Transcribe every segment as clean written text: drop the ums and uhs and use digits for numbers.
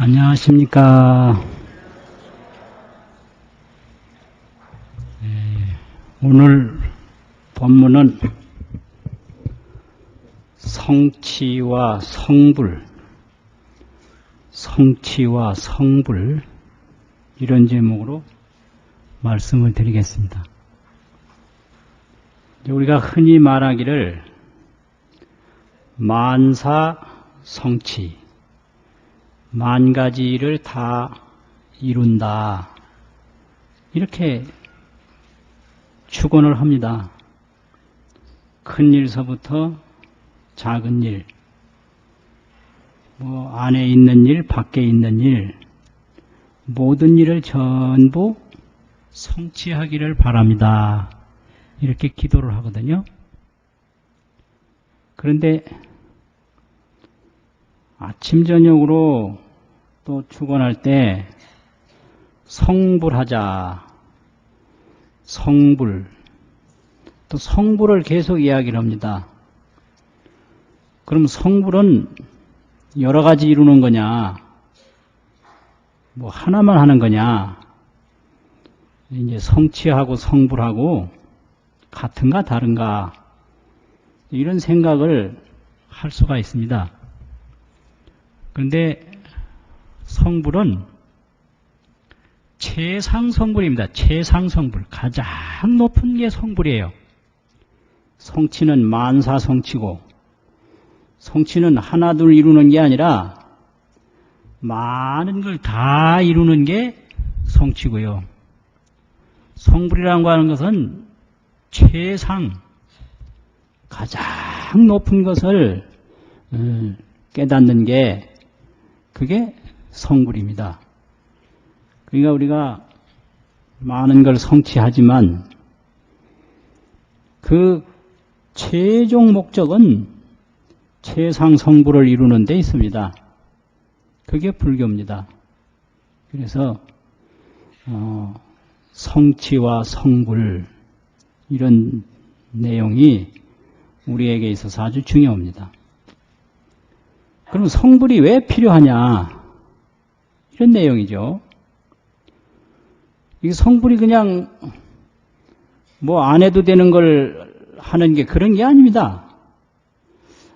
안녕하십니까. 오늘 본문은 성취와 성불 이런 제목으로 말씀을 드리겠습니다. 우리가 흔히 말하기를 만사성취, 만 가지를 다 이룬다, 이렇게 축언을 합니다. 큰 일서부터 작은 일, 안에 있는 일, 밖에 있는 일, 모든 일을 전부 성취하기를 바랍니다. 이렇게 기도를 하거든요. 그런데 아침 저녁으로 또 축언할 때 성불하자, 성불, 또 성불을 계속 이야기를 합니다. 그럼 성불은 여러 가지 이루는 거냐, 하나만 하는 거냐, 이제 성취하고 성불하고 같은가 다른가, 이런 생각을 할 수가 있습니다. 그런데 성불은 최상성불입니다. 최상성불. 가장 높은 게 성불이에요. 성취는 만사성취고, 성취는 하나 둘 이루는 게 아니라 많은 걸 다 이루는 게 성취고요. 성불이라고 하는 것은 최상, 가장 높은 것을 깨닫는 게 그게 성불입니다. 그러니까 우리가 많은 걸 성취하지만 그 최종 목적은 최상 성불을 이루는 데 있습니다. 그게 불교입니다. 그래서 성취와 성불, 이런 내용이 우리에게 있어서 아주 중요합니다. 그럼 성불이 왜 필요하냐, 이런 내용이죠. 이 성불이 그냥 안 해도 되는 걸 하는 게 그런 게 아닙니다.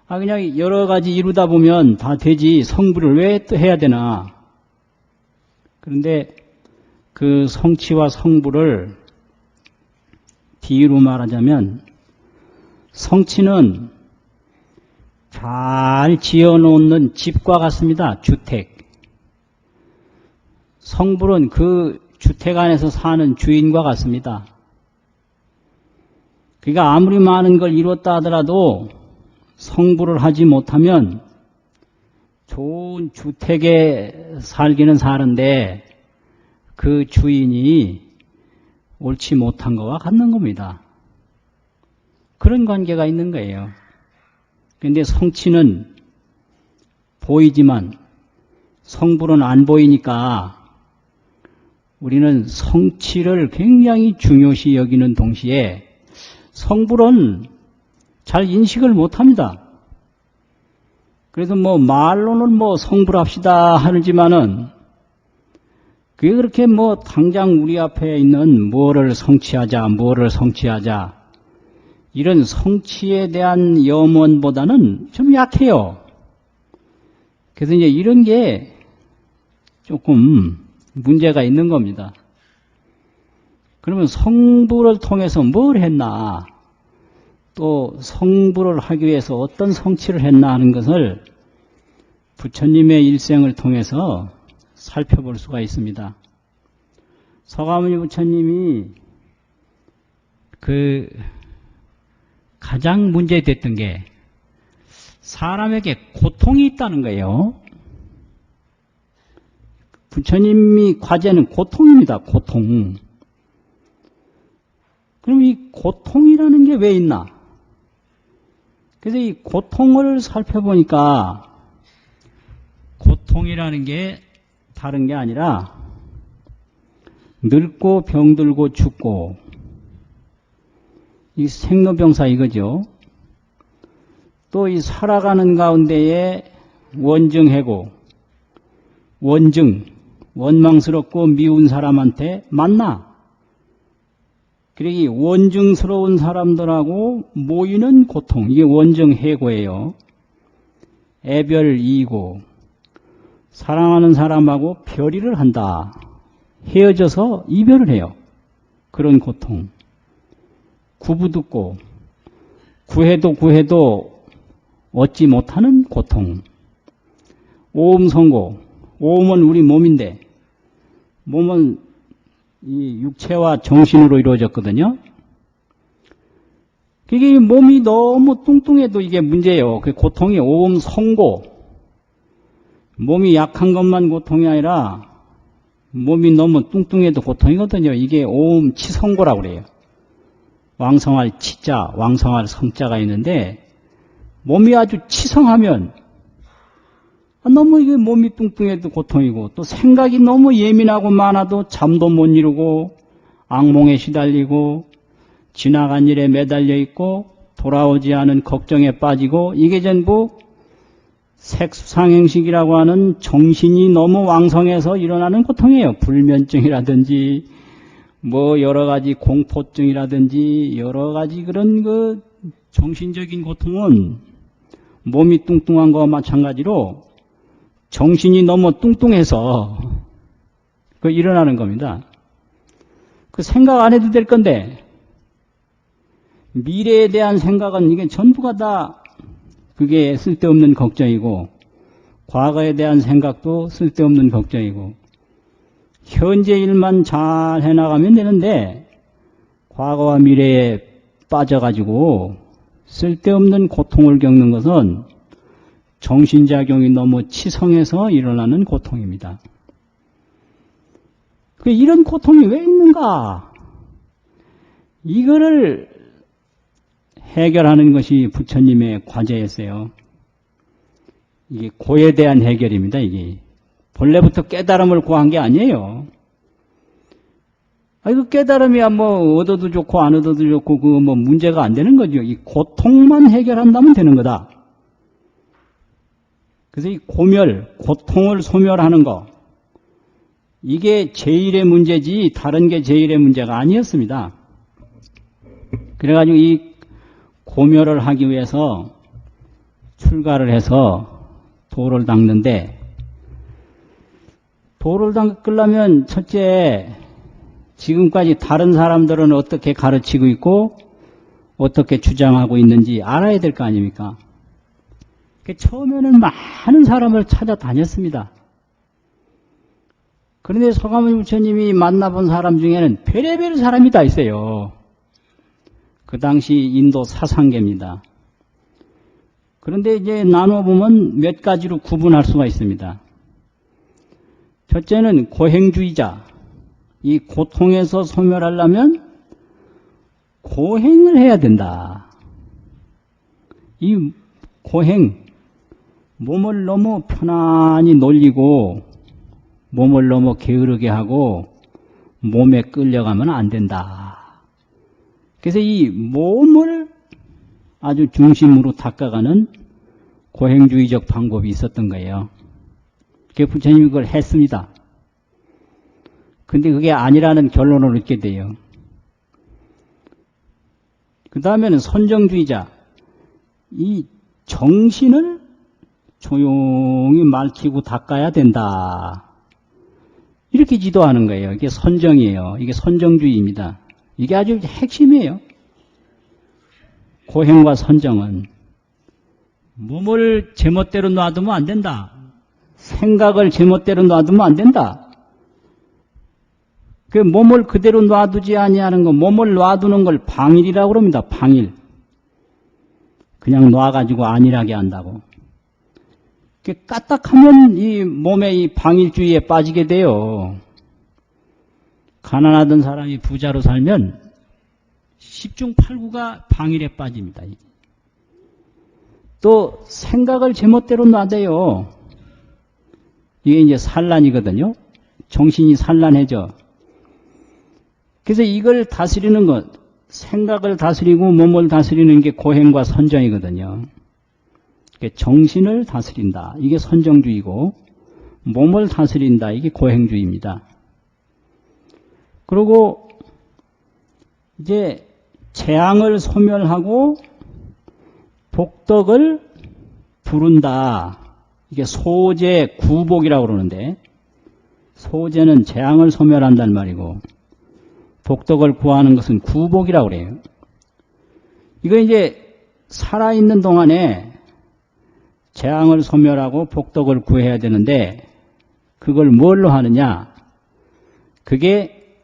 그냥 여러 가지 이루다 보면 다 되지, 성불을 왜 또 해야 되나. 그런데 그 성취와 성불을 비유로 말하자면, 성취는 잘 지어놓는 집과 같습니다. 주택. 성불은 그 주택 안에서 사는 주인과 같습니다. 그러니까 아무리 많은 걸 이뤘다 하더라도 성불을 하지 못하면 좋은 주택에 살기는 사는데 그 주인이 옳지 못한 것과 같는 겁니다. 그런 관계가 있는 거예요. 그런데 성취는 보이지만 성불은 안 보이니까 우리는 성취를 굉장히 중요시 여기는 동시에 성불은 잘 인식을 못합니다. 그래서 말로는 성불합시다 하지만은 그게 그렇게 당장 우리 앞에 있는 뭐를 성취하자 이런 성취에 대한 염원보다는 좀 약해요. 그래서 이제 이런 게 조금 문제가 있는 겁니다. 그러면 성불을 통해서 뭘 했나, 또 성불을 하기 위해서 어떤 성취를 했나 하는 것을 부처님의 일생을 통해서 살펴볼 수가 있습니다. 서가모니 부처님이 가장 문제됐던 게 사람에게 고통이 있다는 거예요. 부처님이 과제는 고통입니다. 고통. 그럼 이 고통이라는 게 왜 있나? 그래서 이 고통을 살펴보니까 고통이라는 게 다른 게 아니라 늙고 병들고 죽고, 이 생로병사 이거죠. 또 이 살아가는 가운데에 원증해고, 원증, 원망스럽고 미운 사람한테 만나. 그러기 원증스러운 사람들하고 모이는 고통, 이게 원증해고예요. 애별이고, 사랑하는 사람하고 별의를 한다. 헤어져서 이별을 해요. 그런 고통. 구부듣고, 구해도 얻지 못하는 고통. 오음성고, 오음은 우리 몸인데, 몸은 이 육체와 정신으로 이루어졌거든요. 그게 몸이 너무 뚱뚱해도 이게 문제예요. 그 고통이 오음성고. 몸이 약한 것만 고통이 아니라 몸이 너무 뚱뚱해도 고통이거든요. 이게 오음치성고라고 그래요. 왕성할 치자, 왕성할 성자가 있는데 몸이 아주 치성하면 너무 이게 몸이 뚱뚱해도 고통이고 또 생각이 너무 예민하고 많아도 잠도 못 이루고 악몽에 시달리고 지나간 일에 매달려 있고 돌아오지 않은 걱정에 빠지고 이게 전부 색수상행식이라고 하는 정신이 너무 왕성해서 일어나는 고통이에요. 불면증이라든지 뭐 여러 가지 공포증이라든지 여러 가지 그런 그 정신적인 고통은 몸이 뚱뚱한 거와 마찬가지로 정신이 너무 뚱뚱해서 그 일어나는 겁니다. 그 생각 안 해도 될 건데 미래에 대한 생각은 이게 전부가 다 그게 쓸데없는 걱정이고 과거에 대한 생각도 쓸데없는 걱정이고 현재 일만 잘 해나가면 되는데 과거와 미래에 빠져가지고 쓸데없는 고통을 겪는 것은 정신작용이 너무 치성해서 일어나는 고통입니다. 이런 고통이 왜 있는가? 이거를 해결하는 것이 부처님의 과제였어요. 이게 고에 대한 해결입니다. 이게 본래부터 깨달음을 구한 게 아니에요. 그 깨달음이야 뭐 얻어도 좋고 안 얻어도 좋고 그 뭐 문제가 안 되는 거죠. 이 고통만 해결한다면 되는 거다. 그래서 이 고멸, 고통을 소멸하는 거, 이게 제일의 문제지 다른 게 제일의 문제가 아니었습니다. 그래가지고 이 고멸을 하기 위해서 출가를 해서 도를 닦는데 도를 닦으려면 첫째 지금까지 다른 사람들은 어떻게 가르치고 있고 어떻게 주장하고 있는지 알아야 될 거 아닙니까? 처음에는 많은 사람을 찾아다녔습니다. 그런데 서가모니 부처님이 만나본 사람 중에는 별의별 사람이 다 있어요. 그 당시 인도 사상계입니다. 그런데 이제 나눠보면 몇 가지로 구분할 수가 있습니다. 첫째는 고행주의자. 이 고통에서 소멸하려면 고행을 해야 된다. 이 고행, 몸을 너무 편안히 놀리고 몸을 너무 게으르게 하고 몸에 끌려가면 안 된다. 그래서 이 몸을 아주 중심으로 닦아가는 고행주의적 방법이 있었던 거예요. 그래서 부처님이 그걸 했습니다. 근데 그게 아니라는 결론을 얻게 돼요. 그 다음에는 선정주의자. 이 정신을 조용히 맑히고 닦아야 된다. 이렇게 지도하는 거예요. 이게 선정이에요. 이게 선정주의입니다. 이게 아주 핵심이에요. 고행과 선정은 몸을 제멋대로 놔두면 안 된다. 생각을 제멋대로 놔두면 안 된다. 그 몸을 그대로 놔두지 아니하는 거, 몸을 놔두는 걸 방일이라고 그럽니다. 방일. 그냥 놔가지고 안일하게 한다고. 까딱하면 이 몸의 이 방일주의에 빠지게 돼요. 가난하던 사람이 부자로 살면 10중 8구가 방일에 빠집니다. 또 생각을 제멋대로 놔대요. 이게 이제 산란이거든요. 정신이 산란해져. 그래서 이걸 다스리는 것, 생각을 다스리고 몸을 다스리는 게 고행과 선정이거든요. 정신을 다스린다. 이게 선정주의고 몸을 다스린다. 이게 고행주의입니다. 그리고 이제 재앙을 소멸하고 복덕을 부른다. 이게 소재 구복이라고 그러는데, 소재는 재앙을 소멸한다는 말이고 복덕을 구하는 것은 구복이라고 그래요. 이거 이제 살아있는 동안에 재앙을 소멸하고 복덕을 구해야 되는데 그걸 뭘로 하느냐? 그게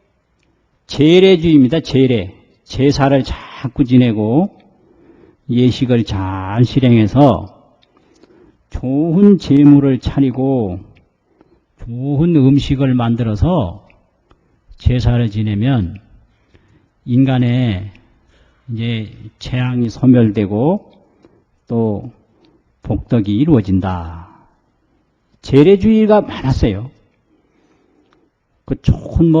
제례주의입니다. 제례. 제사를 자꾸 지내고 예식을 잘 실행해서 좋은 제물을 차리고 좋은 음식을 만들어서 제사를 지내면 인간의 이제 재앙이 소멸되고 또 복덕이 이루어진다. 제례주의가 많았어요. 그 좋은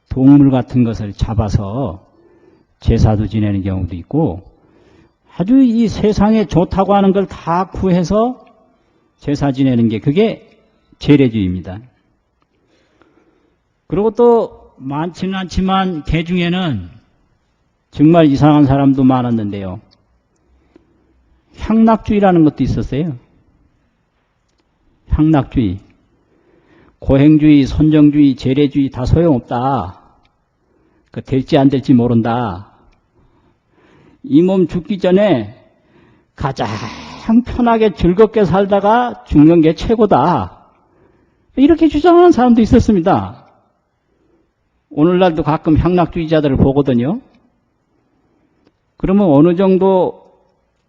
동물 같은 것을 잡아서 제사도 지내는 경우도 있고 아주 이 세상에 좋다고 하는 걸 다 구해서 제사 지내는 게 그게 제례주의입니다. 그리고 또 많지는 않지만 개 중에는 정말 이상한 사람도 많았는데요. 향락주의라는 것도 있었어요. 향락주의. 고행주의, 선정주의, 제례주의 다 소용없다. 그 될지 안 될지 모른다. 이 몸 죽기 전에 가장 편하게 즐겁게 살다가 죽는 게 최고다. 이렇게 주장하는 사람도 있었습니다. 오늘날도 가끔 향락주의자들을 보거든요. 그러면 어느 정도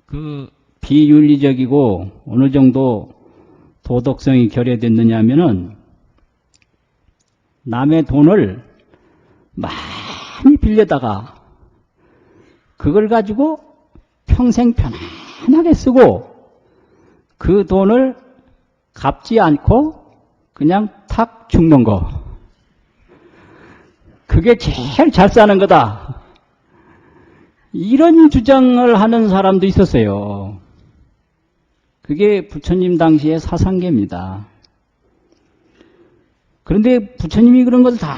그 비윤리적이고 어느 정도 도덕성이 결여됐느냐 하면은 남의 돈을 많이 빌려다가 그걸 가지고 평생 편안하게 쓰고 그 돈을 갚지 않고 그냥 탁 죽는 거. 그게 제일 잘 사는 거다. 이런 주장을 하는 사람도 있었어요. 그게 부처님 당시의 사상계입니다. 그런데 부처님이 그런 것을 다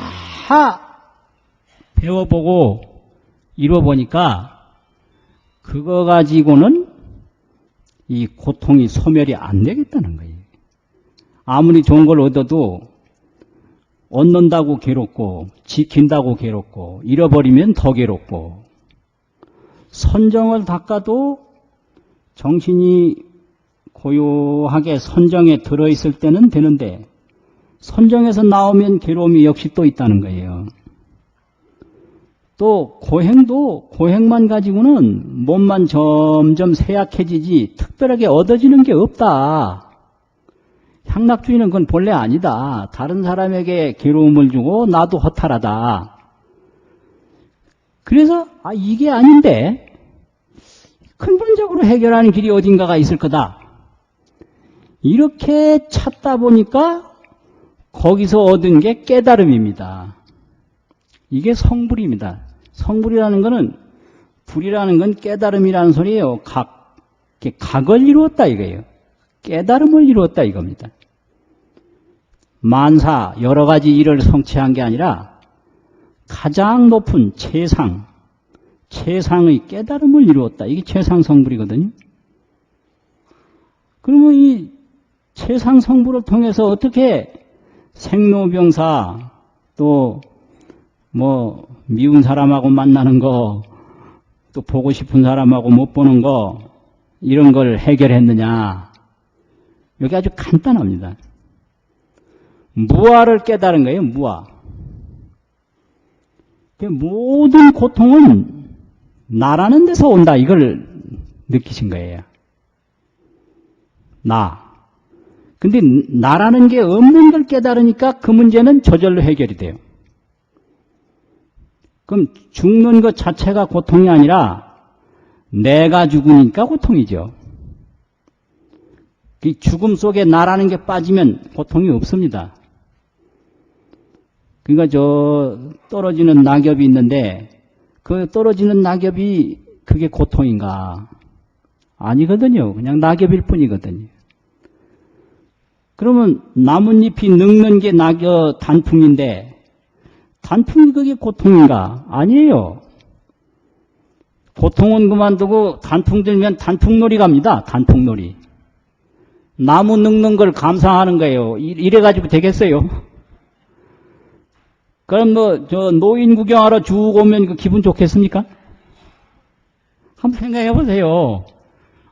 배워보고 이뤄보니까 그거 가지고는 이 고통이 소멸이 안 되겠다는 거예요. 아무리 좋은 걸 얻어도 얻는다고 괴롭고 지킨다고 괴롭고 잃어버리면 더 괴롭고 선정을 닦아도 정신이 고요하게 선정에 들어있을 때는 되는데 선정에서 나오면 괴로움이 역시 또 있다는 거예요. 또 고행도 고행만 가지고는 몸만 점점 쇠약해지지 특별하게 얻어지는 게 없다. 향락주의는 그건 본래 아니다. 다른 사람에게 괴로움을 주고 나도 허탈하다. 그래서 이게 아닌데 근본적으로 해결하는 길이 어딘가가 있을 거다. 이렇게 찾다 보니까 거기서 얻은 게 깨달음입니다. 이게 성불입니다. 성불이라는 것은 불이라는 건 깨달음이라는 소리예요. 각을 이루었다 이거예요. 깨달음을 이루었다 이겁니다. 만사 여러 가지 일을 성취한 게 아니라 가장 높은 최상의 깨달음을 이루었다. 이게 최상성불이거든요. 그러면 이 최상성불을 통해서 어떻게 생로병사 또 미운 사람하고 만나는 거 또 보고 싶은 사람하고 못 보는 거 이런 걸 해결했느냐. 여기 아주 간단합니다. 무아를 깨달은 거예요. 무아. 모든 고통은 나라는 데서 온다. 이걸 느끼신 거예요. 나. 근데 나라는 게 없는 걸 깨달으니까 그 문제는 저절로 해결이 돼요. 그럼 죽는 것 자체가 고통이 아니라 내가 죽으니까 고통이죠. 죽음 속에 나라는 게 빠지면 고통이 없습니다. 그러니까 떨어지는 낙엽이 있는데 그 떨어지는 낙엽이 그게 고통인가? 아니거든요. 그냥 낙엽일 뿐이거든요. 그러면 나뭇잎이 늙는 게 단풍인데 단풍이 그게 고통인가? 아니에요. 고통은 그만두고 단풍 들면 단풍놀이 갑니다. 단풍놀이. 나무 늙는 걸 감상하는 거예요. 이래가지고 되겠어요? 그럼 노인 구경하러 쭉 오면 그 기분 좋겠습니까? 한번 생각해 보세요.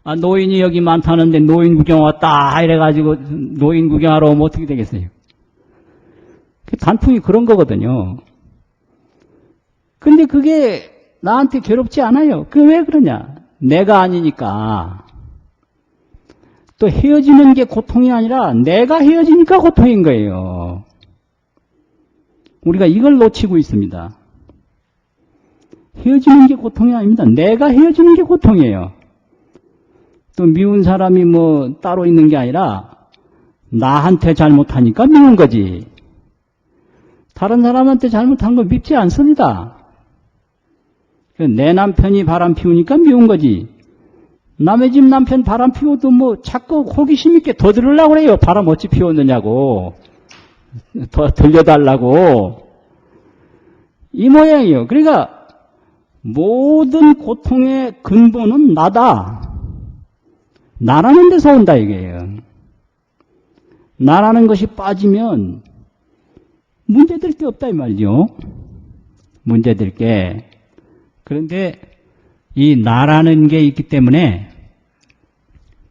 아, 노인이 여기 많다는데 노인 구경 왔다 이래가지고 노인 구경하러 오면 어떻게 되겠어요? 단풍이 그런 거거든요. 근데 그게 나한테 괴롭지 않아요. 그게 왜 그러냐? 내가 아니니까. 또 헤어지는 게 고통이 아니라 내가 헤어지니까 고통인 거예요. 우리가 이걸 놓치고 있습니다. 헤어지는 게 고통이 아닙니다. 내가 헤어지는 게 고통이에요. 또 미운 사람이 따로 있는 게 아니라 나한테 잘못하니까 미운 거지. 다른 사람한테 잘못한 거 밉지 않습니다. 내 남편이 바람 피우니까 미운 거지. 남의 집 남편 바람 피워도 자꾸 호기심 있게 더 들으려고 그래요. 바람 어찌 피웠느냐고. 더 들려달라고. 이 모양이에요. 그러니까 모든 고통의 근본은 나다. 나라는 데서 온다 이게요. 나라는 것이 빠지면 문제될 게 없다 이 말이죠. 문제될 게. 그런데 이 나라는 게 있기 때문에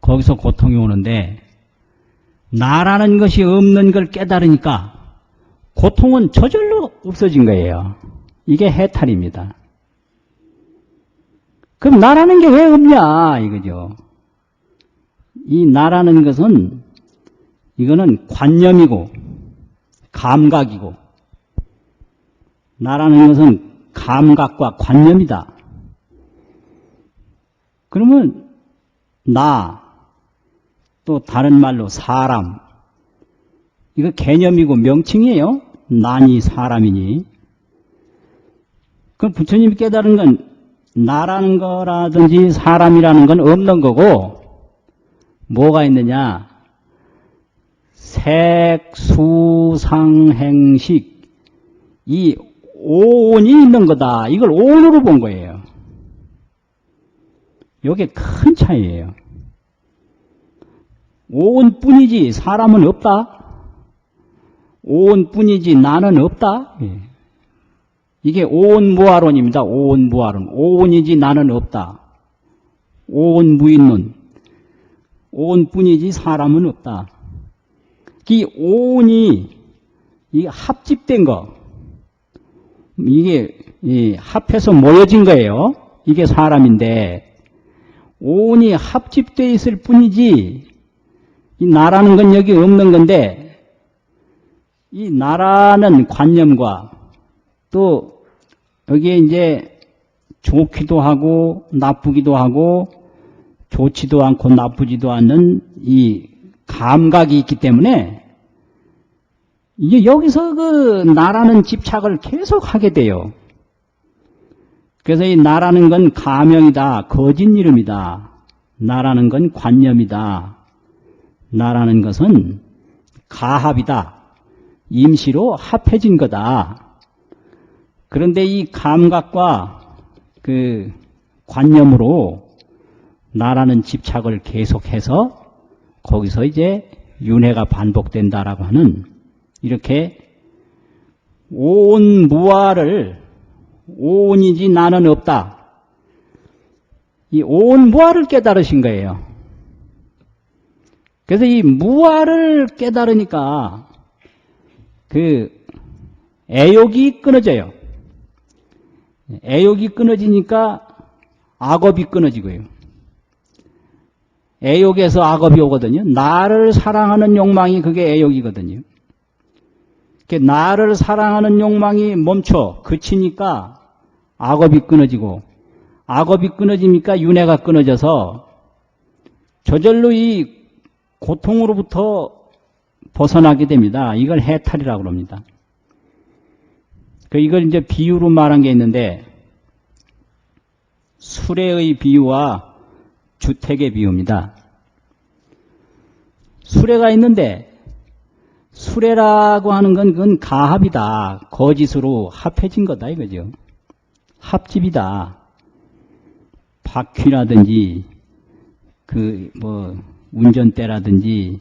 거기서 고통이 오는데 나라는 것이 없는 걸 깨달으니까 고통은 저절로 없어진 거예요. 이게 해탈입니다. 그럼 나라는 게 왜 없냐 이거죠. 이 나라는 것은 이거는 관념이고 감각이고 나라는 것은 감각과 관념이다. 그러면 나, 또 다른 말로 사람, 이거 개념이고 명칭이에요. 나니 사람이니. 그럼 부처님이 깨달은 건 나라는 거라든지 사람이라는 건 없는 거고 뭐가 있느냐? 색, 수, 상, 행식 이 오온이 있는 거다. 이걸 오온으로 본 거예요. 이게 큰 차이예요. 오온뿐이지 사람은 없다. 오온뿐이지 나는 없다. 이게 오온무아론입니다. 오온무아론. 오온이지 나는 없다. 오온무인론. 오온뿐이지 사람은 없다. 이 오온이 이 합집된 거. 이게 합해서 모여진 거예요. 이게 사람인데 오온이 합집되어 있을 뿐이지 이 나라는 건 여기 없는 건데 이 나라는 관념과 또 여기에 이제 좋기도 하고 나쁘기도 하고 좋지도 않고 나쁘지도 않는 이 감각이 있기 때문에 이게 여기서 그 나라는 집착을 계속 하게 돼요. 그래서 이 나라는 건 가명이다. 거짓 이름이다. 나라는 건 관념이다. 나라는 것은 가합이다. 임시로 합해진 거다. 그런데 이 감각과 그 관념으로 나라는 집착을 계속해서 거기서 이제 윤회가 반복된다라고 하는 이렇게 오온무아를 오온이지 나는 없다. 이 오온무아를 깨달으신 거예요. 그래서 이 무아를 깨달으니까 그 애욕이 끊어져요. 애욕이 끊어지니까 악업이 끊어지고요. 애욕에서 악업이 오거든요. 나를 사랑하는 욕망이 그게 애욕이거든요. 나를 사랑하는 욕망이 멈춰 그치니까 악업이 끊어지고 악업이 끊어지니까 윤회가 끊어져서 저절로 이 고통으로부터 벗어나게 됩니다. 이걸 해탈이라고 합니다. 이걸 이제 비유로 말한 게 있는데 수레의 비유와 주택에 비웁니다. 수레가 있는데 수레라고 하는 건 그건 가합이다. 거짓으로 합해진 거다 이거죠. 합집이다. 바퀴라든지 그 뭐 운전대라든지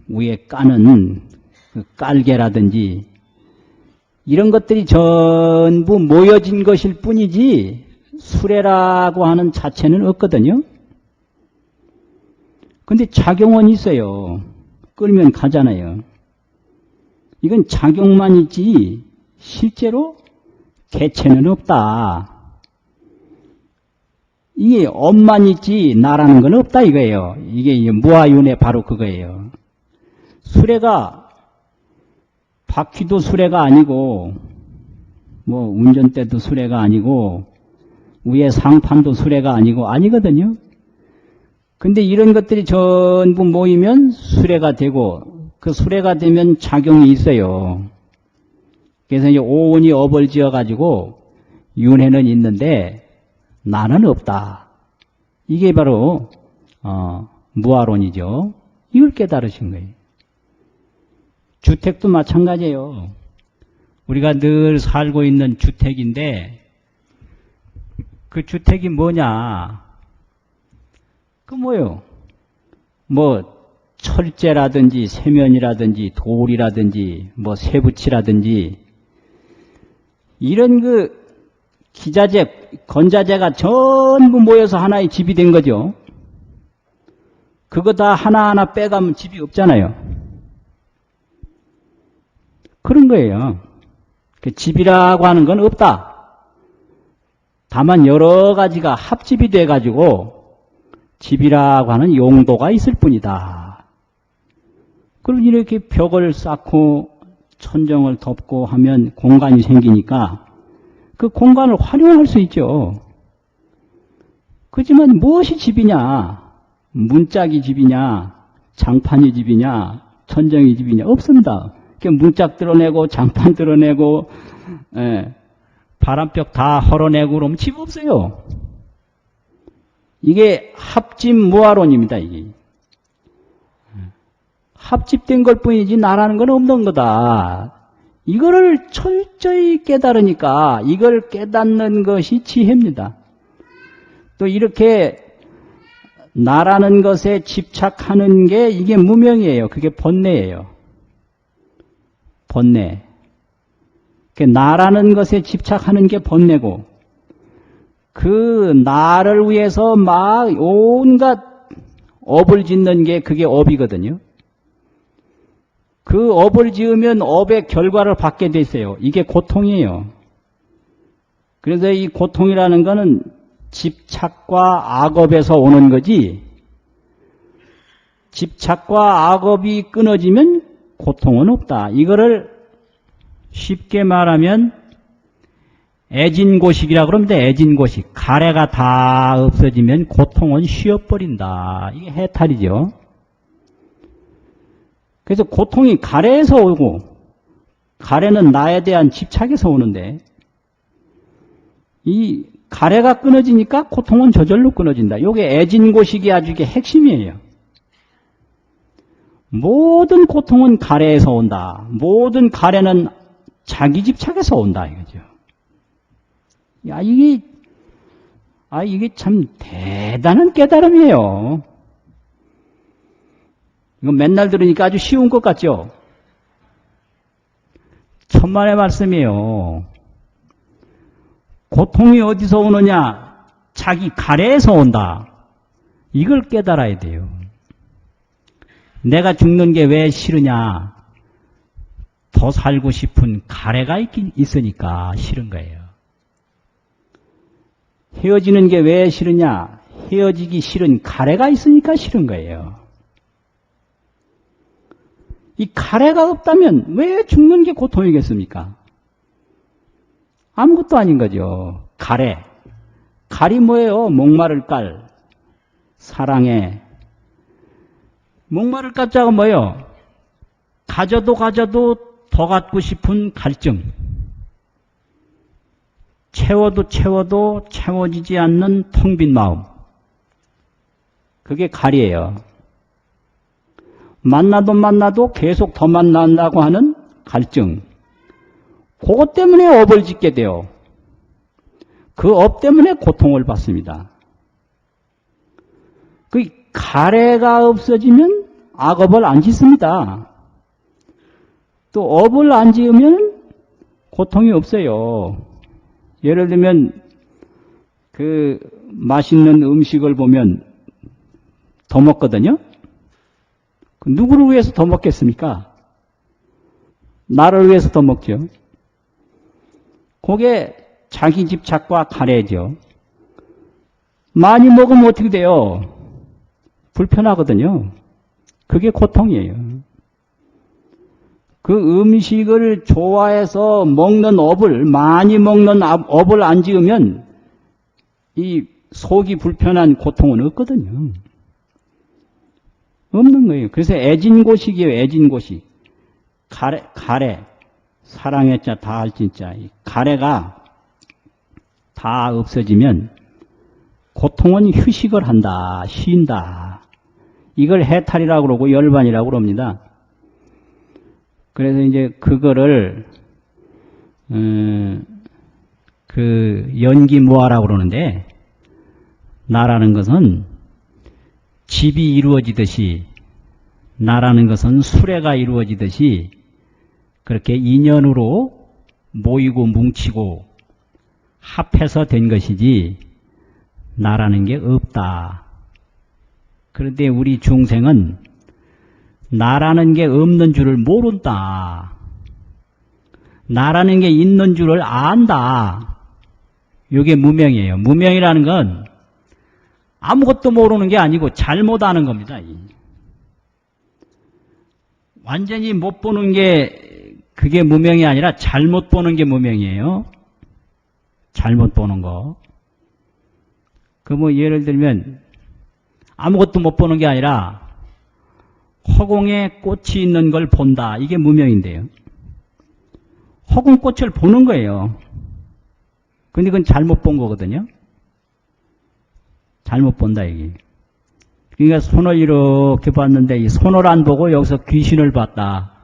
위에 까는 그 깔개라든지 이런 것들이 전부 모여진 것일 뿐이지 수레라고 하는 자체는 없거든요. 근데 작용은 있어요. 끌면 가잖아요. 이건 작용만 있지 실제로 개체는 없다. 이게 업만 있지 나라는 건 없다 이거예요. 이게 무아윤의 바로 그거예요. 수레가 바퀴도 수레가 아니고 뭐 운전대도 수레가 아니고 위에 상판도 수레가 아니고 아니거든요. 근데 이런 것들이 전부 모이면 수레가 되고 그 수레가 되면 작용이 있어요. 그래서 이제 오온이 업을 지어 가지고 윤회는 있는데 나는 없다. 이게 바로 무아론이죠. 이걸 깨달으신 거예요. 주택도 마찬가지예요. 우리가 늘 살고 있는 주택인데 그 주택이 뭐냐? 그 뭐요? 뭐 철제라든지 세면이라든지 돌이라든지 뭐 쇠붙이라든지 이런 그 기자재, 건자재가 전부 모여서 하나의 집이 된 거죠. 그거 다 하나하나 빼가면 집이 없잖아요. 그런 거예요. 집이라고 하는 건 없다. 다만 여러 가지가 합집이 돼가지고 집이라고 하는 용도가 있을 뿐이다. 그럼 이렇게 벽을 쌓고 천정을 덮고 하면 공간이 생기니까 그 공간을 활용할 수 있죠. 그렇지만 무엇이 집이냐? 문짝이 집이냐? 장판이 집이냐? 천정이 집이냐? 없습니다. 문짝 드러내고 장판 드러내고 바람벽 다 헐어내고 그러면 집 없어요. 이게 합집 무아론입니다. 이게 합집된 걸 뿐이지 나라는 건 없는 거다. 이거를 철저히 깨달으니까 이걸 깨닫는 것이 지혜입니다. 또 이렇게 나라는 것에 집착하는 게 이게 무명이에요. 그게 번뇌예요. 번뇌. 나라는 것에 집착하는 게 번뇌고 그 나를 위해서 막 온갖 업을 짓는 게 그게 업이거든요. 그 업을 지으면 업의 결과를 받게 돼 있어요. 이게 고통이에요. 그래서 이 고통이라는 거는 집착과 악업에서 오는 거지 집착과 악업이 끊어지면 고통은 없다. 이거를 쉽게 말하면 애진고식이라고 그러면 애진고식. 가래가 다 없어지면 고통은 쉬어버린다. 이게 해탈이죠. 그래서 고통이 가래에서 오고 가래는 나에 대한 집착에서 오는데 이 가래가 끊어지니까 고통은 저절로 끊어진다. 이게 애진고식이 아주 이게 핵심이에요. 모든 고통은 가래에서 온다. 모든 가래는 자기 집착에서 온다 이거죠. 야, 이게 참 대단한 깨달음이에요. 이거 맨날 들으니까 아주 쉬운 것 같죠? 천만의 말씀이에요. 고통이 어디서 오느냐? 자기 가래에서 온다. 이걸 깨달아야 돼요. 내가 죽는 게 왜 싫으냐? 더 살고 싶은 가래가 있으니까 싫은 거예요. 헤어지는 게 왜 싫으냐? 헤어지기 싫은 가래가 있으니까 싫은 거예요. 이 가래가 없다면 왜 죽는 게 고통이겠습니까? 아무것도 아닌 거죠. 가래. 갈이 뭐예요? 목마를 깔. 사랑해. 목마를 깔자가 뭐예요? 가져도 더 갖고 싶은 갈증. 채워도 채워지지 않는 텅 빈 마음. 그게 갈이에요. 만나도 계속 더 만난다고 하는 갈증. 그것 때문에 업을 짓게 돼요. 그 업 때문에 고통을 받습니다. 그 가래가 없어지면 악업을 안 짓습니다. 또 업을 안 지으면 고통이 없어요. 예를 들면 그 맛있는 음식을 보면 더 먹거든요. 누구를 위해서 더 먹겠습니까? 나를 위해서 더 먹죠. 그게 자기 집착과 가래죠. 많이 먹으면 어떻게 돼요? 불편하거든요. 그게 고통이에요. 그 음식을 좋아해서 먹는 업을, 많이 먹는 업을 안 지으면 이 속이 불편한 고통은 없거든요. 없는 거예요. 그래서 애진고식이에요. 애진고식. 가래. 사랑의 자, 다할 진짜. 가래가 다 없어지면 고통은 휴식을 한다. 쉰다. 이걸 해탈이라고 그러고 열반이라고 그럽니다. 그래서 이제 그거를 그 연기무아라고 그러는데, 나라는 것은 집이 이루어지듯이, 나라는 것은 수레가 이루어지듯이 그렇게 인연으로 모이고 뭉치고 합해서 된 것이지 나라는 게 없다. 그런데 우리 중생은 나라는 게 없는 줄을 모른다. 나라는 게 있는 줄을 안다. 이게 무명이에요. 무명이라는 건 아무것도 모르는 게 아니고 잘못 아는 겁니다. 완전히 못 보는 게 그게 무명이 아니라 잘못 보는 게 무명이에요. 잘못 보는 거. 그 뭐 예를 들면 아무것도 못 보는 게 아니라 허공에 꽃이 있는 걸 본다. 이게 무명인데요. 허공꽃을 보는 거예요. 근데 그건 잘못 본 거거든요. 잘못 본다 이게. 그러니까 손을 이렇게 봤는데 이 손을 안 보고 여기서 귀신을 봤다.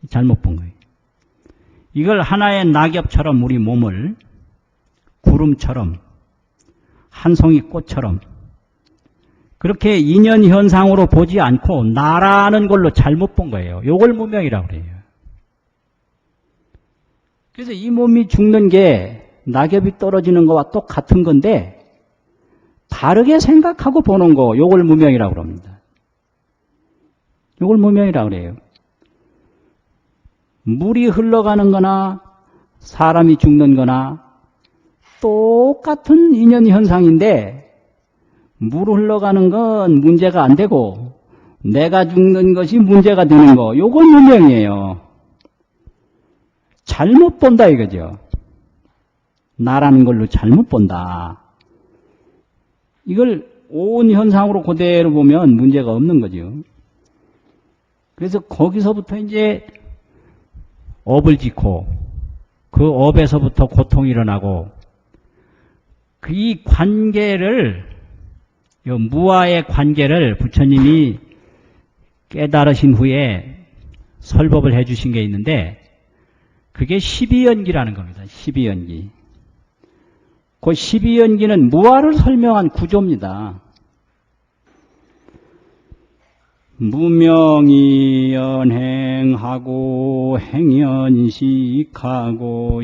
잘못 본 거예요. 이걸 하나의 낙엽처럼 우리 몸을 구름처럼 한 송이 꽃처럼 그렇게 인연현상으로 보지 않고 나라는 걸로 잘못 본 거예요. 요걸 무명이라고 그래요. 그래서 이 몸이 죽는 게 낙엽이 떨어지는 거와 똑같은 건데 다르게 생각하고 보는 거, 요걸 무명이라고 합니다. 요걸 무명이라고 그래요. 물이 흘러가는 거나 사람이 죽는 거나 똑같은 인연 현상인데 물 흘러가는 건 문제가 안 되고 내가 죽는 것이 문제가 되는 거, 요건 무명이에요. 잘못 본다 이거죠. 나라는 걸로 잘못 본다. 이걸 온 현상으로 그대로 보면 문제가 없는 거죠. 그래서 거기서부터 이제 업을 짓고 그 업에서부터 고통이 일어나고 이 관계를, 이 무아의 관계를 부처님이 깨달으신 후에 설법을 해 주신 게 있는데 그게 12연기라는 겁니다. 12연기. 그 12연기는 무아를 설명한 구조입니다. 무명이 연행하고 행연식하고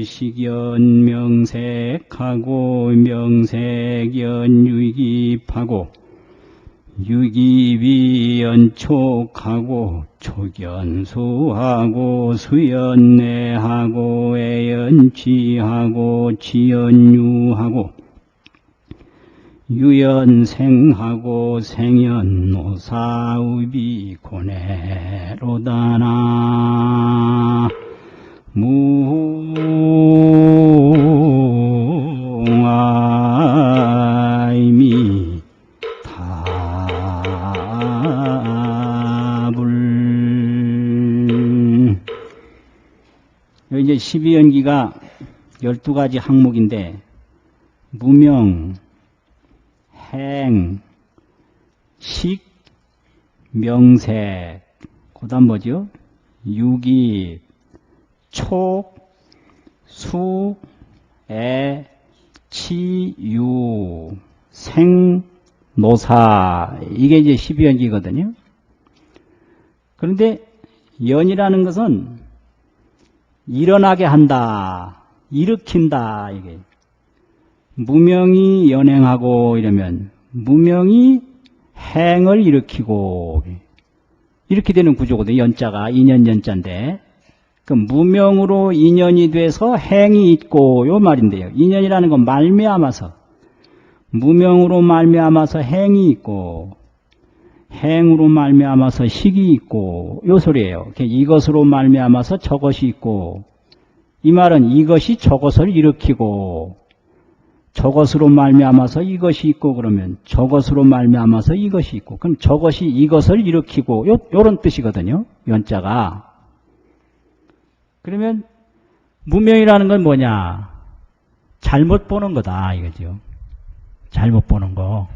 식연명색하고 명색연유기하고 유기위연촉하고 촉연수하고 수연내하고 애연취하고 취연유하고 유연생하고 생연노사우비고내로다나 무아이미 타불. 이제 12연기가 12가지 항목인데 무명, 행, 식, 명색, 그 다음 뭐죠? 유기, 촉, 수, 애, 치, 유, 생, 노사. 이게 이제 12연기거든요. 그런데 연이라는 것은 일어나게 한다, 일으킨다, 이게. 무명이 연행하고 이러면 무명이 행을 일으키고 이렇게 되는 구조거든요. 연자가 인연 연자인데 그 무명으로 인연이 돼서 행이 있고 요 말인데요. 인연이라는 건 말미암아서 무명으로 말미암아서 행이 있고 행으로 말미암아서 식이 있고 요 소리예요. 이것으로 말미암아서 저것이 있고 이 말은 이것이 저것을 일으키고 저것으로 말미암아서 이것이 있고 그러면 저것으로 말미암아서 이것이 있고 그럼 저것이 이것을 일으키고 요런 뜻이거든요. 연자가. 그러면 무명이라는 건 뭐냐? 잘못 보는 거다 이거죠. 잘못 보는 거.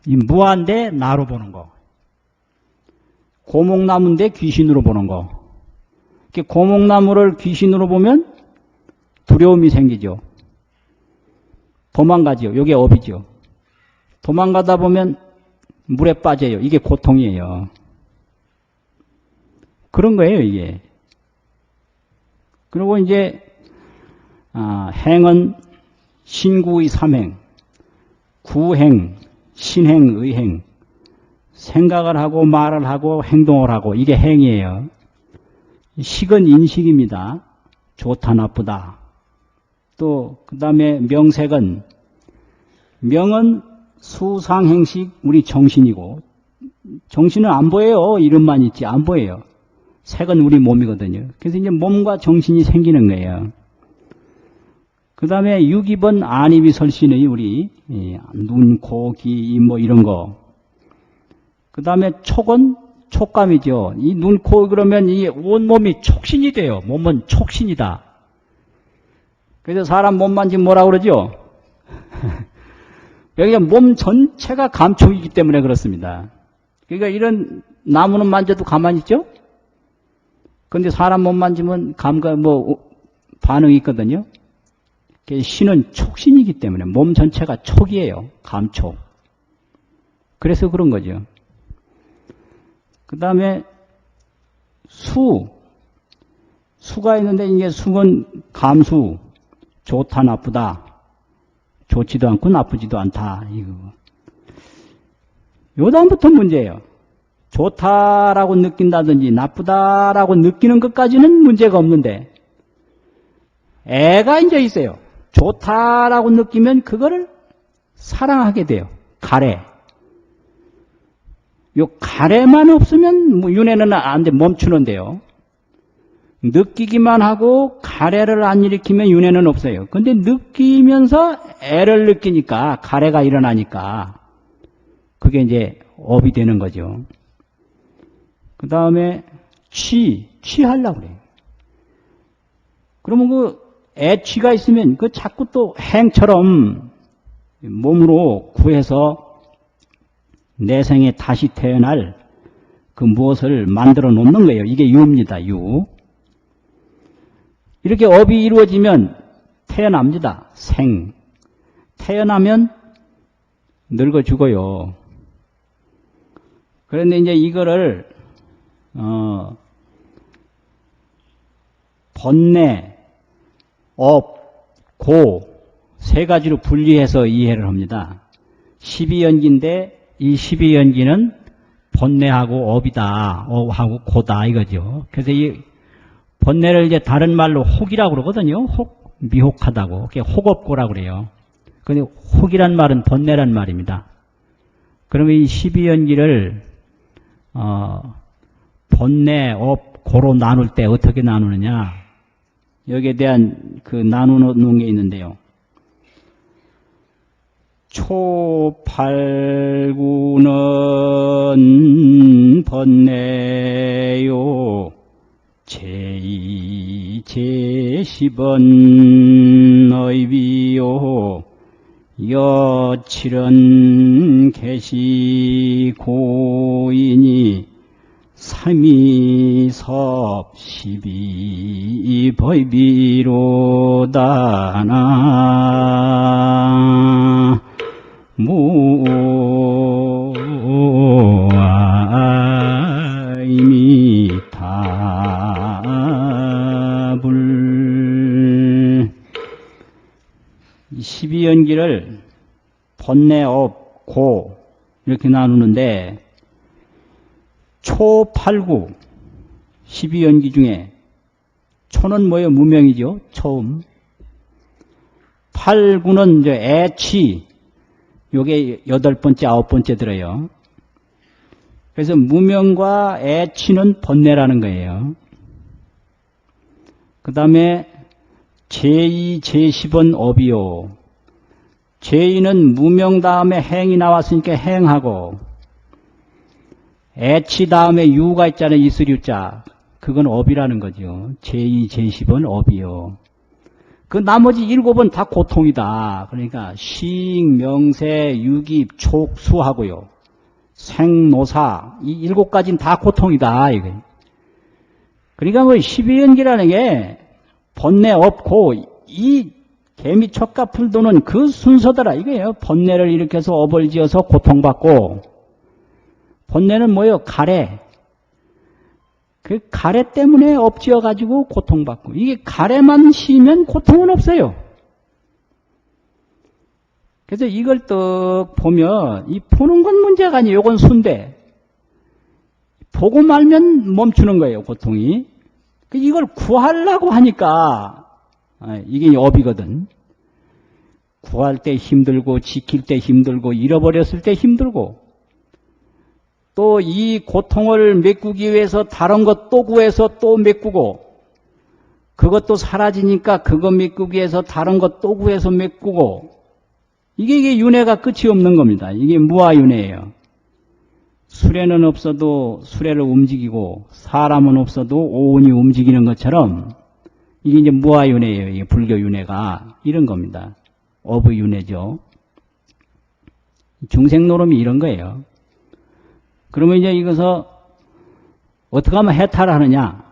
이 무한데 나로 보는 거. 고목나무인데 귀신으로 보는 거. 고목나무를 귀신으로 보면 두려움이 생기죠. 도망가죠. 이게 업이죠. 도망가다 보면 물에 빠져요. 이게 고통이에요. 그런 거예요, 이게. 그리고 이제 행은 신구의 삼행, 구행, 신행, 의행, 생각을 하고 말을 하고 행동을 하고 이게 행이에요. 식은 인식입니다. 좋다 나쁘다. 또 그 다음에 명색은 명은 수상행식 우리 정신이고 정신은 안 보여요. 이름만 있지 안 보여요. 색은 우리 몸이거든요. 그래서 이제 몸과 정신이 생기는 거예요. 그 다음에 유기본 안입이설신의 우리 눈, 코, 귀, 뭐 이런 거. 그 다음에 촉은 촉감이죠. 이 눈, 코 그러면 이 온몸이 촉신이 돼요. 몸은 촉신이다. 그래서 사람 몸 만지면 뭐라 그러죠? 여기가 몸 전체가 감촉이기 때문에 그렇습니다. 그러니까 이런 나무는 만져도 가만히 있죠? 그런데 사람 몸 만지면 감각, 반응이 있거든요. 신은 촉신이기 때문에 몸 전체가 촉이에요. 감촉. 그래서 그런 거죠. 그 다음에 수가 있는데 이게 수는 감수. 좋다 나쁘다. 좋지도 않고 나쁘지도 않다. 이거. 요 다음부터 문제예요. 좋다라고 느낀다든지 나쁘다라고 느끼는 것까지는 문제가 없는데 애가 이제 있어요. 좋다라고 느끼면 그거를 사랑하게 돼요. 가래. 요 가래만 없으면 윤회는 안 돼. 멈추는데요. 느끼기만 하고 가래를 안 일으키면 윤회는 없어요. 근데 느끼면서 애를 느끼니까 가래가 일어나니까 그게 이제 업이 되는 거죠. 그 다음에 취하려고 그래요. 그러면 그 애취가 있으면 그 자꾸 또 행처럼 몸으로 구해서 내 생에 다시 태어날 그 무엇을 만들어 놓는 거예요. 이게 유입니다. 유. 이렇게 업이 이루어지면 태어납니다. 생. 태어나면 늙어 죽어요. 그런데 이제 이거를 번뇌, 업, 고 세 가지로 분리해서 이해를 합니다. 12연기인데 이 12연기는 번뇌하고 업이다. 업하고 고다 이거죠. 그래서 이 번뇌를 이제 다른 말로 혹이라고 그러거든요. 혹, 미혹하다고. 그게 혹업고라고 그래요. 근데 혹이란 말은 번뇌란 말입니다. 그러면 이 12연기를 번뇌, 업, 고로 나눌 때 어떻게 나누느냐? 여기에 대한 그 나누는 게 있는데요. 초팔구는 번뇌요 제2, 제10은 의비요 여칠은 셋이 고인이 삼이섭 십이법이로다나 무아이미타불. 12연기를 번뇌, 업, 고 이렇게 나누는데 초, 8, 9 12연기 중에 초는 뭐예요? 무명이죠. 처음. 8, 9는 이제 애취, 요게 8번째, 9번째 들어요. 그래서 무명과 애취는 번뇌라는 거예요. 그 다음에 제2, 제10은 업이요. 제2는 무명 다음에 행이 나왔으니까 행하고, 애치 다음에 유가 있잖아요. 이슬유자. 그건 업이라는 거죠. 제2, 제10은 업이요. 그 나머지 7은 다 고통이다. 그러니까 식, 명세, 유깁, 촉, 수하고요. 생노사 이 7가지는 다 고통이다. 이거. 그러니까 뭐 12연기라는 게 번뇌, 업, 고 이 개미촉과 풀도는 그 순서더라 이거예요. 번뇌를 일으켜서 업을 지어서 고통받고, 번뇌는 뭐예요? 가래. 그 가래 때문에 업지어가지고 고통받고, 이게 가래만 쉬면 고통은 없어요. 그래서 이걸 또 보면, 이 보는 건 문제가 아니에요. 이건 순대. 보고 말면 멈추는 거예요, 고통이. 이걸 구하려고 하니까, 이게 업이거든. 구할 때 힘들고, 지킬 때 힘들고, 잃어버렸을 때 힘들고, 또 이 고통을 메꾸기 위해서 다른 것 또 구해서 또 메꾸고, 그것도 사라지니까 그거 메꾸기 위해서 다른 것 또 구해서 메꾸고, 이게 윤회가 끝이 없는 겁니다. 이게 무아윤회예요. 수레는 없어도 수레를 움직이고, 사람은 없어도 오온이 움직이는 것처럼, 이게 이제 무아윤회예요. 이게 불교윤회가 이런 겁니다. 어부윤회죠. 중생노름이 이런 거예요. 그러면 이제 이것을 어떻게 하면 해탈을 하느냐?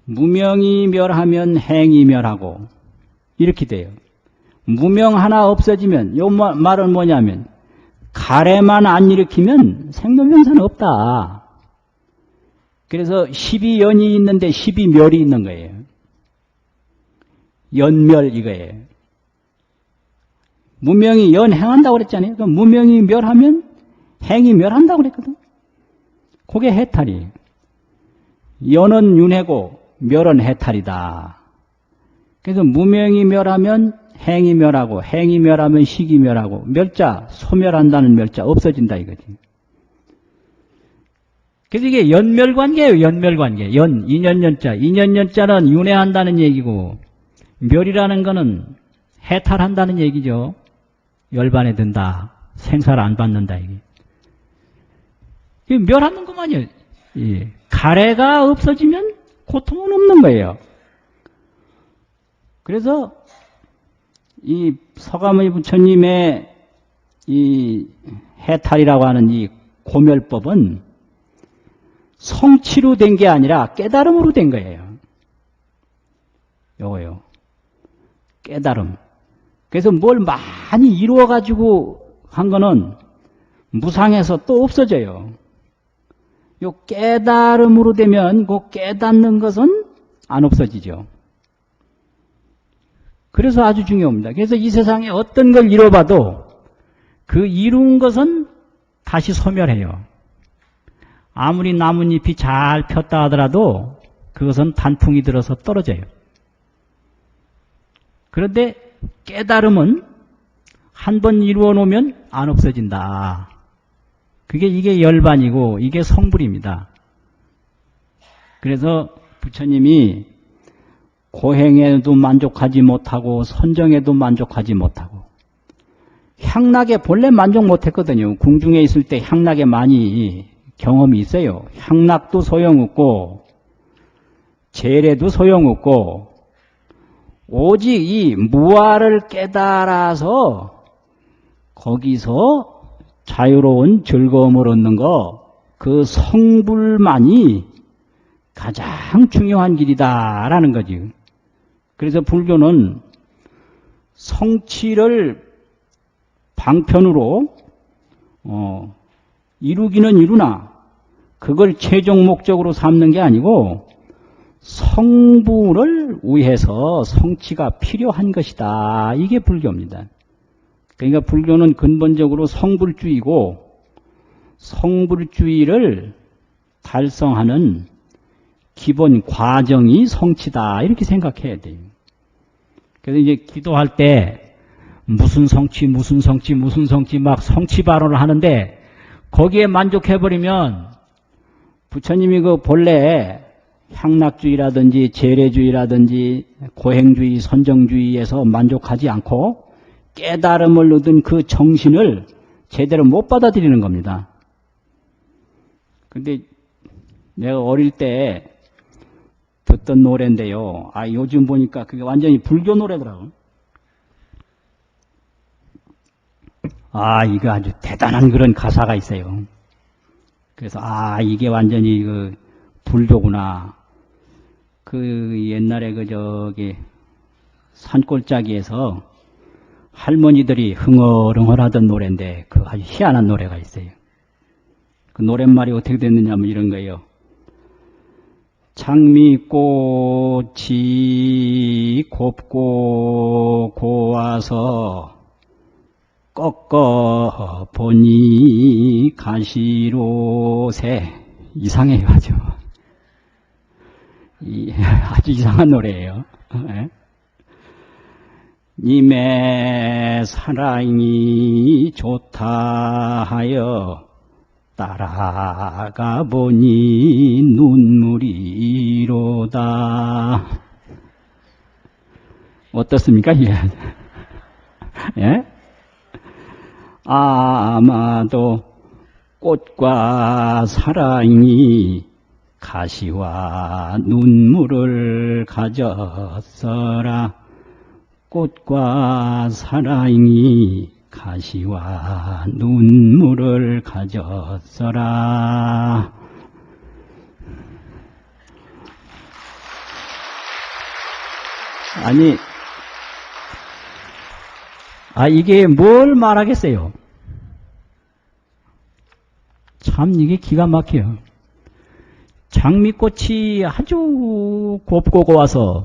무명이 멸하면 행이 멸하고 이렇게 돼요. 무명 하나 없어지면, 이 말은 뭐냐면 가래만 안 일으키면 생로병사는 없다. 그래서 12연이 있는데 12멸이 있는 거예요. 연멸 이거예요. 무명이 연행한다고 그랬잖아요. 그럼 무명이 멸하면 행이 멸한다고 그랬거든. 그게 해탈이에요. 연은 윤회고 멸은 해탈이다. 그래서 무명이 멸하면 행이 멸하고, 행이 멸하면 식이 멸하고, 멸자, 소멸한다는 멸자 없어진다 이거지. 그래서 이게 연멸관계예요. 연멸관계. 연, 인연연자. 인연연자는 윤회한다는 얘기고, 멸이라는 거는 해탈한다는 얘기죠. 열반에 든다. 생사를 안 받는다 이게. 멸하는 것만이에요. 가래가 없어지면 고통은 없는 거예요. 그래서 이 서가모니 부처님의 이 해탈이라고 하는 이 고멸법은 성취로 된 게 아니라 깨달음으로 된 거예요. 요거요. 깨달음. 그래서 뭘 많이 이루어가지고 한 거는 무상해서 또 없어져요. 요 깨달음으로 되면 그 깨닫는 것은 안 없어지죠. 그래서 아주 중요합니다. 그래서 이 세상에 어떤 걸 이뤄봐도 그 이룬 것은 다시 소멸해요. 아무리 나뭇잎이 잘 폈다 하더라도 그것은 단풍이 들어서 떨어져요. 그런데 깨달음은 한 번 이루어 놓으면 안 없어진다. 이게 열반이고 이게 성불입니다. 그래서 부처님이 고행에도 만족하지 못하고 선정에도 만족하지 못하고, 향락에 본래 만족 못했거든요. 궁중에 있을 때 향락에 많이 경험이 있어요. 향락도 소용없고 재래도 소용없고 오직 이 무아를 깨달아서 거기서 자유로운 즐거움을 얻는 그 성불만이 가장 중요한 길이다라는 거지. 그래서 불교는 성취를 방편으로 이루기는 이루나 그걸 최종 목적으로 삼는 게 아니고 성불을 위해서 성취가 필요한 것이다. 이게 불교입니다. 그러니까 불교는 근본적으로 성불주의고 성불주의를 달성하는 기본 과정이 성취다. 이렇게 생각해야 돼요. 그래서 이제 기도할 때 무슨 성취 막 성취 발언을 하는데 거기에 만족해버리면 부처님이 그 본래 향락주의라든지 재래주의라든지 고행주의, 선정주의에서 만족하지 않고 깨달음을 얻은 그 정신을 제대로 못 받아들이는 겁니다. 근데 내가 어릴 때 듣던 노래인데요. 요즘 보니까 그게 완전히 불교 노래더라고요. 이거 아주 대단한 그런 가사가 있어요. 그래서 이게 완전히 그 불교구나. 그 옛날에 산골짜기에서 할머니들이 흥얼흥얼 하던 노래인데 그 아주 희한한 노래가 있어요. 그 노랫말이 어떻게 됐느냐면 이런 거예요. 장미꽃이 곱고 고와서 꺾어 보니 가시로새. 이상해요, 아주. 아주 이상한 노래예요. 님의 사랑이 좋다 하여 따라가 보니 눈물이로다. 어떻습니까? 예? 아마도 꽃과 사랑이 가시와 눈물을 가졌어라. 꽃과 사랑이 가시와 눈물을 가졌어라. 아니, 이게 뭘 말하겠어요? 참 이게 기가 막혀요. 장미꽃이 아주 곱고 고와서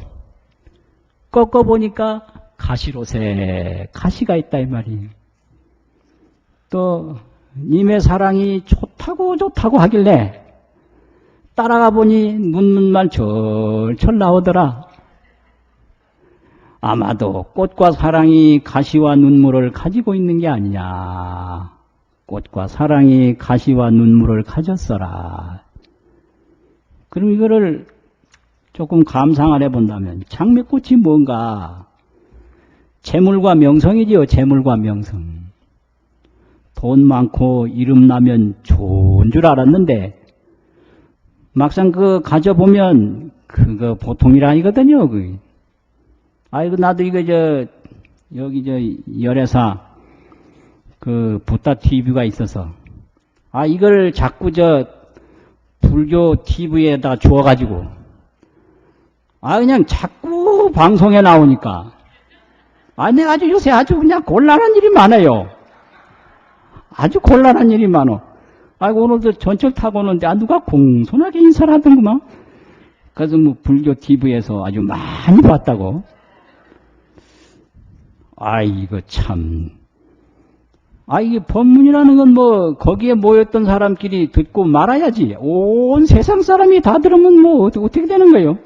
꺾어보니까 가시로새, 가시가 있다 이 말이에요. 또 님의 사랑이 좋다고 하길래 따라가 보니 눈물만 철철 나오더라. 아마도 꽃과 사랑이 가시와 눈물을 가지고 있는 게 아니냐. 꽃과 사랑이 가시와 눈물을 가졌어라. 그럼 이거를 조금 감상을 해본다면 장미꽃이 뭔가? 재물과 명성이지요. 재물과 명성. 돈 많고 이름 나면 좋은 줄 알았는데 막상 그거 가져보면 그거 보통 일 아니거든요. 나도 이거 여기 열애사 그 부타 TV가 있어서 이걸 자꾸 불교 TV에다 주워가지고 그냥 자꾸 방송에 나오니까 내가 아주 요새 아주 그냥 곤란한 일이 많아요. 아주 곤란한 일이 많어. 오늘도 전철 타고 오는데 누가 공손하게 인사를 하던구만. 그래서 불교 TV에서 아주 많이 봤다고. 이거 참. 이게 법문이라는 건 거기에 모였던 사람끼리 듣고 말아야지. 온 세상 사람이 다 들으면 어떻게 되는 거예요?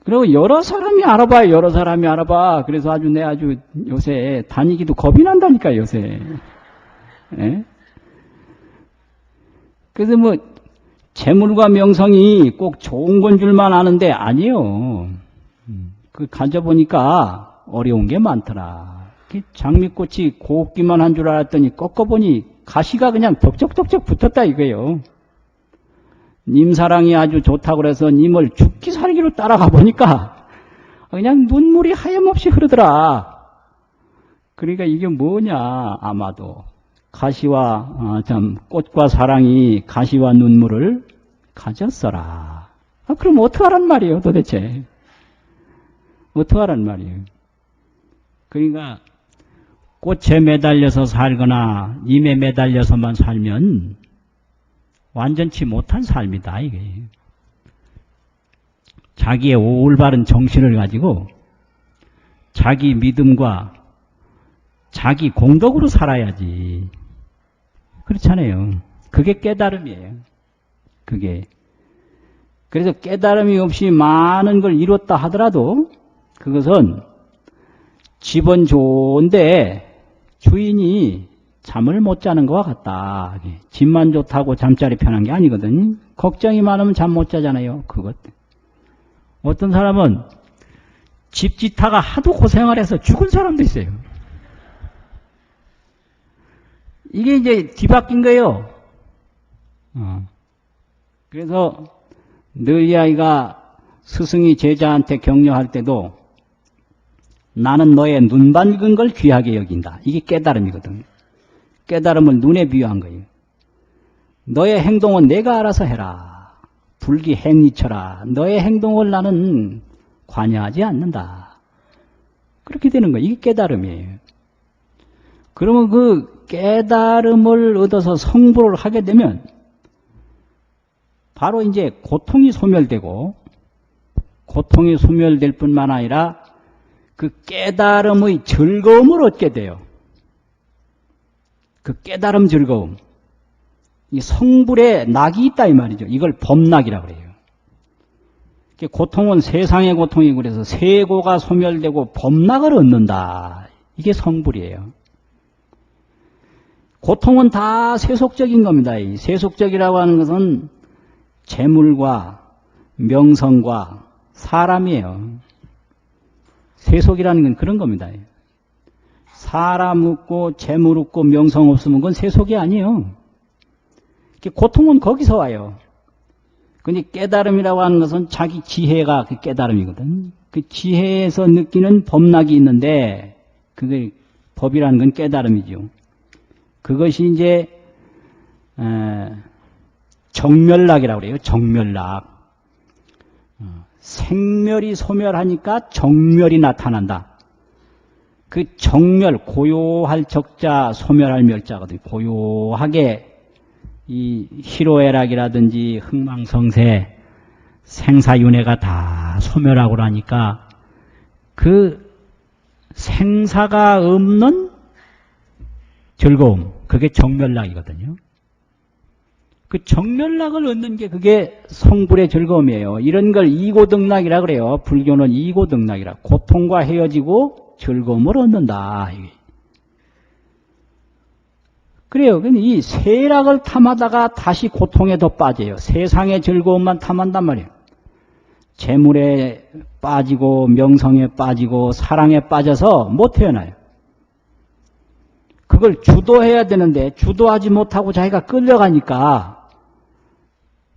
그리고 여러 사람이 알아봐요. 여러 사람이 알아봐. 그래서 내 아주 요새 다니기도 겁이 난다니까, 요새. 예? 그래서 재물과 명성이 꼭 좋은 건 줄만 아는데 아니에요. 가져보니까 어려운 게 많더라. 장미꽃이 곱기만 한 줄 알았더니 꺾어보니 가시가 그냥 덕적덕적 붙었다 이거예요. 님 사랑이 아주 좋다고 그래서 님을 죽기 살기로 따라가 보니까 그냥 눈물이 하염없이 흐르더라. 그러니까 이게 뭐냐, 아마도. 꽃과 사랑이 가시와 눈물을 가졌어라. 그럼 어떡하란 말이에요, 도대체? 어떡하란 말이에요? 그러니까, 꽃에 매달려서 살거나, 임에 매달려서만 살면, 완전치 못한 삶이다, 이게. 자기의 올바른 정신을 가지고, 자기 믿음과 자기 공덕으로 살아야지. 그렇잖아요. 그게 깨달음이에요. 그게. 그래서 깨달음이 없이 많은 걸 이뤘다 하더라도 그것은 집은 좋은데 주인이 잠을 못 자는 것과 같다. 집만 좋다고 잠자리 편한 게 아니거든요. 걱정이 많으면 잠 못 자잖아요. 그것. 어떤 사람은 집 짓다가 하도 고생을 해서 죽은 사람도 있어요. 이게 이제 뒤바뀐 거예요. 그래서 너희 아이가 스승이 제자한테 격려할 때도 나는 너의 눈 밝은 걸 귀하게 여긴다. 이게 깨달음이거든요. 깨달음을 눈에 비유한 거예요. 너의 행동은 내가 알아서 해라. 불기행리처라. 너의 행동을 나는 관여하지 않는다. 그렇게 되는 거예요. 이게 깨달음이에요. 그러면 그 깨달음을 얻어서 성불을 하게 되면 바로 이제 고통이 소멸되고 고통이 소멸될 뿐만 아니라 그 깨달음의 즐거움을 얻게 돼요. 그 깨달음 즐거움. 이 성불에 낙이 있다 이 말이죠. 이걸 범낙이라고 그래요. 고통은 세상의 고통이고 그래서 세고가 소멸되고 범낙을 얻는다. 이게 성불이에요. 고통은 다 세속적인 겁니다. 이 세속적이라고 하는 것은 재물과 명성과 사람이에요. 세속이라는 건 그런 겁니다. 사람 없고 재물 없고 명성 없으면 그건 세속이 아니에요. 고통은 거기서 와요. 근데 깨달음이라고 하는 것은 자기 지혜가 그 깨달음이거든. 그 지혜에서 느끼는 법락이 있는데 그게 법이라는 건 깨달음이죠. 그것이 이제 정멸락이라고 그래요. 정멸락. 생멸이 소멸하니까 정멸이 나타난다. 그 정멸, 고요할 적자, 소멸할 멸자거든요. 고요하게 이 희로애락이라든지 흥망성쇠, 생사윤회가 다 소멸하고 나니까 그 생사가 없는 즐거움, 그게 정멸락이거든요. 그 정멸락을 얻는 게 그게 성불의 즐거움이에요. 이런 걸 이고등락이라 그래요. 불교는 이고등락이라. 고통과 헤어지고 즐거움을 얻는다. 그래요. 근데 이 세락을 탐하다가 다시 고통에 더 빠져요. 세상의 즐거움만 탐한단 말이에요. 재물에 빠지고 명성에 빠지고 사랑에 빠져서 못 태어나요. 그걸 주도해야 되는데 주도하지 못하고 자기가 끌려가니까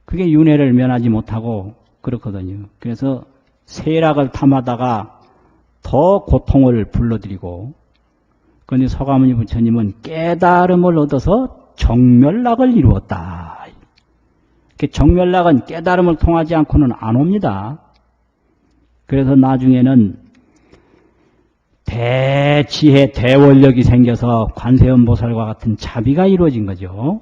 그게 윤회를 면하지 못하고 그렇거든요. 그래서 세락을 탐하다가 더 고통을 불러들이고 그런데 서가모니 부처님은 깨달음을 얻어서 정멸락을 이루었다. 정멸락은 깨달음을 통하지 않고는 안 옵니다. 그래서 나중에는 대지혜, 대원력이 생겨서 관세음보살과 같은 자비가 이루어진 거죠.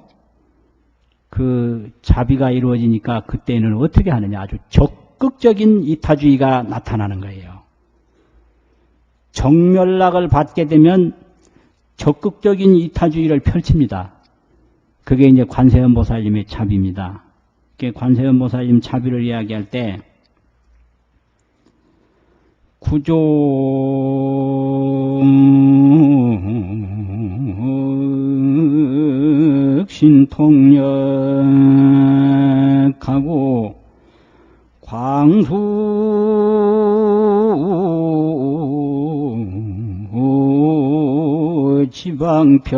그 자비가 이루어지니까 그때는 어떻게 하느냐. 아주 적극적인 이타주의가 나타나는 거예요. 정멸락을 받게 되면 적극적인 이타주의를 펼칩니다. 그게 이제 관세음보살님의 자비입니다. 관세음보살님 자비를 이야기할 때 구조 신통력하고 광수 지방편하야나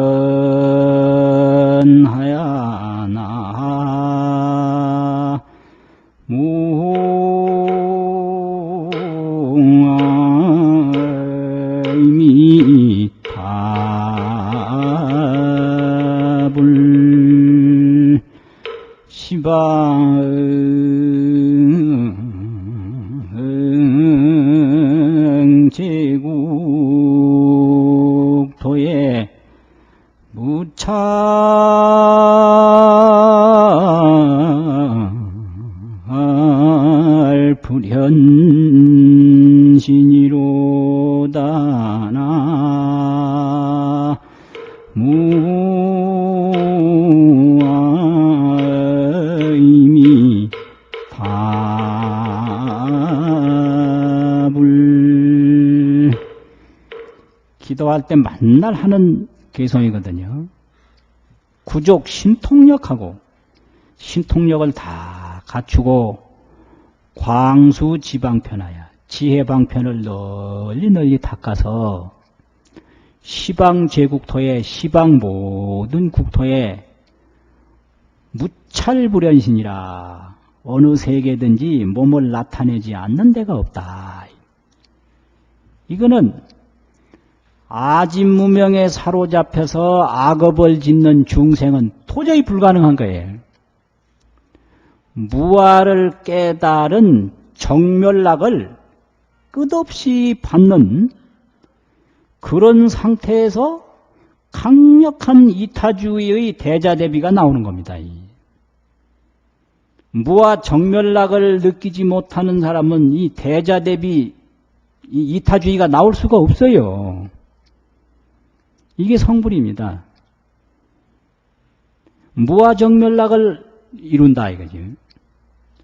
무미타 시방 제국토에 무찰 불현신이로다 나 무아이미 답을 기도할 때 맨날 하는 개성이거든요. 구족 신통력하고 신통력을 다 갖추고 광수 지방편하여 지혜방편을 널리 닦아서 시방 제국토에 시방 모든 국토에 무찰불현신이라 어느 세계든지 몸을 나타내지 않는 데가 없다. 이거는 아진무명에 사로잡혀서 악업을 짓는 중생은 도저히 불가능한 거예요. 무아를 깨달은 정멸락을 끝없이 받는 그런 상태에서 강력한 이타주의의 대자대비가 나오는 겁니다. 무아 정멸락을 느끼지 못하는 사람은 이 대자대비, 이 이타주의가 나올 수가 없어요. 이게 성불입니다. 무아정멸락을 이룬다 이거지.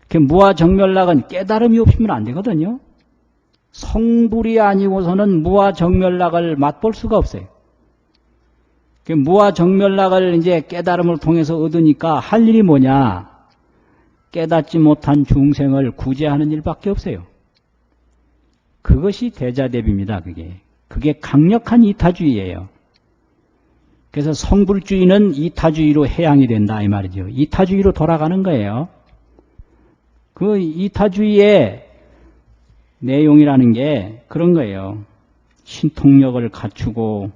그 무아정멸락은 깨달음이 없으면 안 되거든요. 성불이 아니고서는 무아정멸락을 맛볼 수가 없어요. 그 무아정멸락을 이제 깨달음을 통해서 얻으니까 할 일이 뭐냐? 깨닫지 못한 중생을 구제하는 일밖에 없어요. 그것이 대자대비입니다. 그게 강력한 이타주의예요. 그래서 성불주의는 이타주의로 해양이 된다 이 말이죠. 이타주의로 돌아가는 거예요. 그 이타주의의 내용이라는 게 그런 거예요. 신통력을 갖추고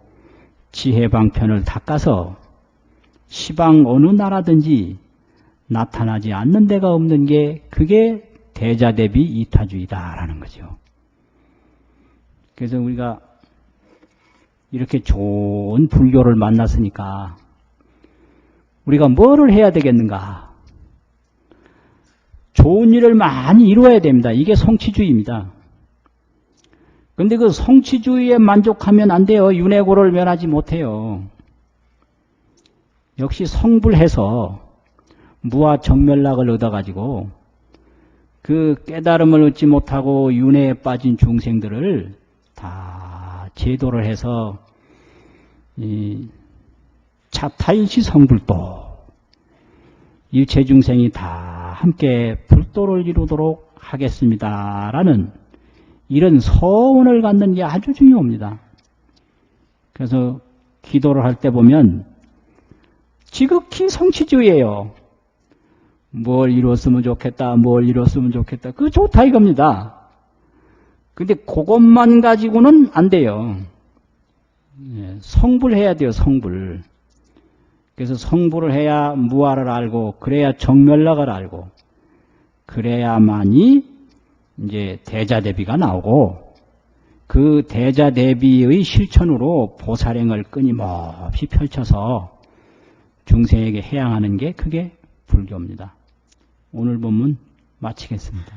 지혜방편을 닦아서 시방 어느 나라든지 나타나지 않는 데가 없는 게 그게 대자대비 이타주의다라는 거죠. 그래서 우리가 이렇게 좋은 불교를 만났으니까 우리가 뭐를 해야 되겠는가? 좋은 일을 많이 이루어야 됩니다. 이게 성취주의입니다. 그런데 그 성취주의에 만족하면 안 돼요. 윤회고를 면하지 못해요. 역시 성불해서 무아 정멸락을 얻어가지고 그 깨달음을 얻지 못하고 윤회에 빠진 중생들을 다 제도를 해서 이 차타일시 성불도 일체중생이 다 함께 불도를 이루도록 하겠습니다라는 이런 서원을 갖는 게 아주 중요합니다. 그래서 기도를 할 때 보면 지극히 성취주의예요. 뭘 이뤘으면 좋겠다, 뭘 이뤘으면 좋겠다. 그거 좋다 이겁니다. 근데 그것만 가지고는 안 돼요. 성불해야 돼요, 성불. 그래서 성불을 해야 무아를 알고, 그래야 정멸락을 알고, 그래야만이 이제 대자대비가 나오고, 그 대자대비의 실천으로 보살행을 끊임없이 펼쳐서 중생에게 해양하는 게 그게 불교입니다. 오늘 본문 마치겠습니다.